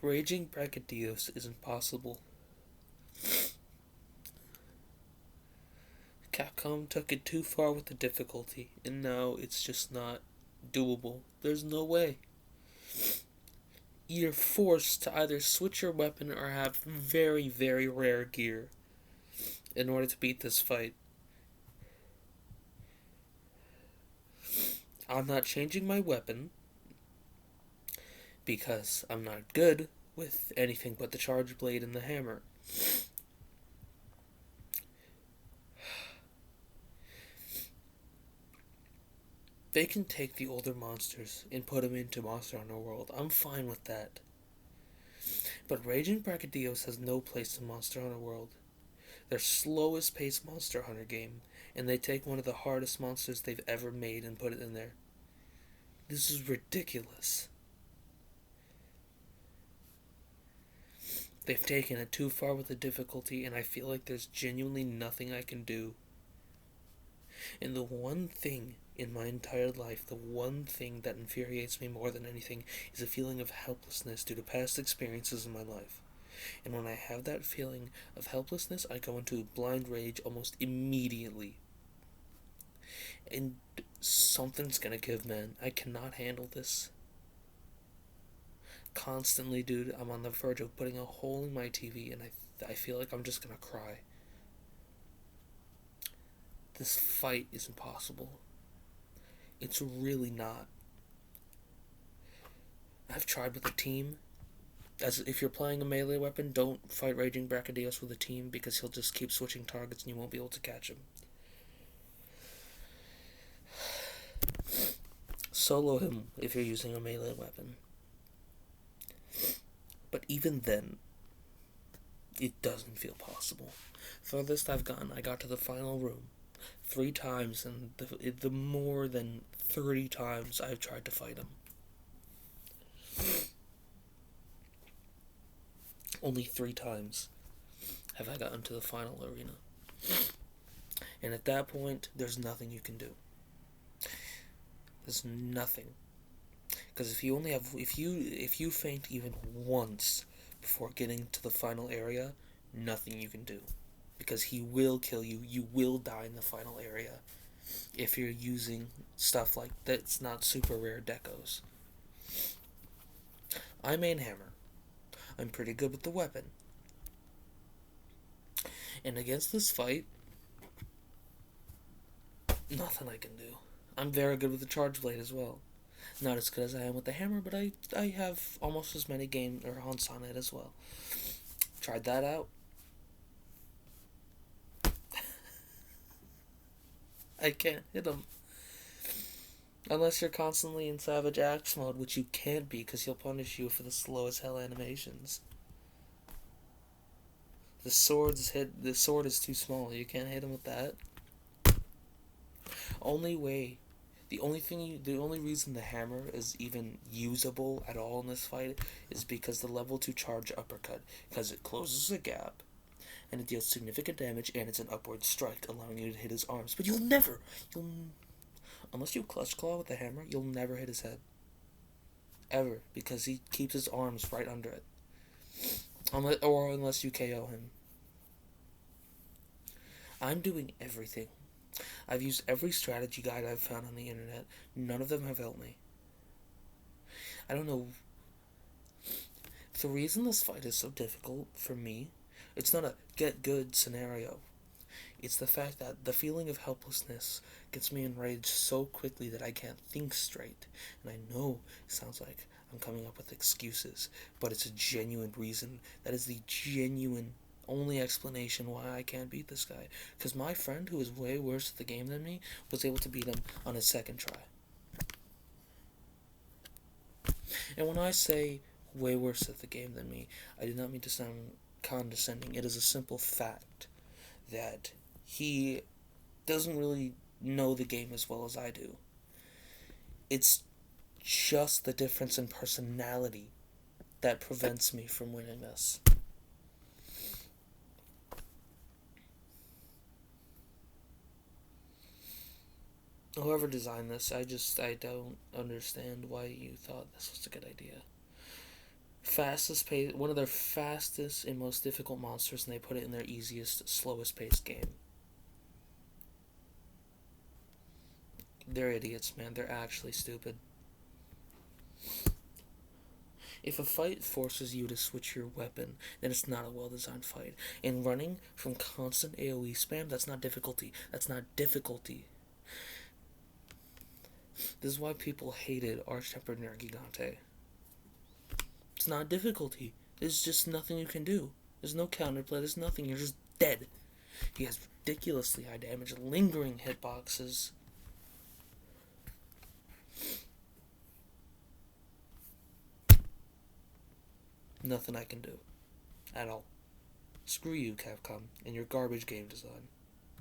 Raging Bragadios is impossible. Capcom took it too far with the difficulty, and now it's just not doable. There's no way. You're forced to either switch your weapon or have very, very rare gear in order to beat this fight. I'm not changing my weapon because I'm not good with anything but the charge blade and the hammer. They can take the older monsters and put them into Monster Hunter World. I'm fine with that. But Raging Bragadios has no place in Monster Hunter World. Their slowest paced Monster Hunter game, and they take one of the hardest monsters they've ever made and put it in there. This is ridiculous. They've taken it too far with the difficulty, and I feel like there's genuinely nothing I can do. And the one thing in my entire life, the one thing that infuriates me more than anything is a feeling of helplessness due to past experiences in my life. And when I have that feeling of helplessness, I go into blind rage almost immediately. And something's gonna give, man. I cannot handle this. Constantly, dude, I'm on the verge of putting a hole in my TV, and I feel like I'm just gonna cry. This fight is impossible. It's really not. I've tried with a team. As if you're playing a melee weapon, don't fight Raging Brachydios with a team because he'll just keep switching targets and you won't be able to catch him. Solo him if you're using a melee weapon. But even then, it doesn't feel possible. Furthest I've gotten, I got to the final room 3 times, and the more than 30 times I've tried to fight him. Only 3 times have I gotten to the final arena. And at that point, there's nothing you can do. There's nothing. Because if you faint even once before getting to the final area, nothing you can do. Because he will kill you. You will die in the final area if you're using stuff like that's not super rare decos. I main hammer. I'm pretty good with the weapon. And against this fight, nothing I can do. I'm very good with the charge blade as well. Not as good as I am with the hammer, but I have almost as many haunts on it as well. Tried that out. I can't hit him. Unless you're constantly in Savage Axe mode, which you can't be because he'll punish you for the slow as hell animations. The sword is too small. You can't hit him with that. The only reason the hammer is even usable at all in this fight is because the level 2 charge uppercut, because it closes a gap, and it deals significant damage, and it's an upward strike, allowing you to hit his arms. But unless you clutch claw with the hammer, you'll never hit his head. Ever, because he keeps his arms right under it. Unless you KO him. I'm doing everything. I've used every strategy guide I've found on the internet. None of them have helped me. I don't know. The reason this fight is so difficult for me, it's not a get good scenario. It's the fact that the feeling of helplessness gets me enraged so quickly that I can't think straight. And I know it sounds like I'm coming up with excuses, but it's a genuine reason. That is the genuine only explanation why I can't beat this guy. Because my friend, who is way worse at the game than me, was able to beat him on his second try. And when I say way worse at the game than me, I do not mean to sound condescending. It is a simple fact that he doesn't really know the game as well as I do. It's just the difference in personality that prevents me from winning this. Whoever designed this, I don't understand why you thought this was a good idea. fastest pace, one of their fastest and most difficult monsters, and they put it in their easiest, slowest paced game. They're idiots, man. They're actually stupid. If a fight forces you to switch your weapon, then it's not a well designed fight. And running from constant AoE spam, that's not difficulty. That's not difficulty. This is why people hated Arch-Tempered Nergigante. It's not difficulty. There's just nothing you can do. There's no counterplay, there's nothing. You're just dead. He has ridiculously high damage, lingering hitboxes. Nothing I can do. At all. Screw you, Capcom, and your garbage game design.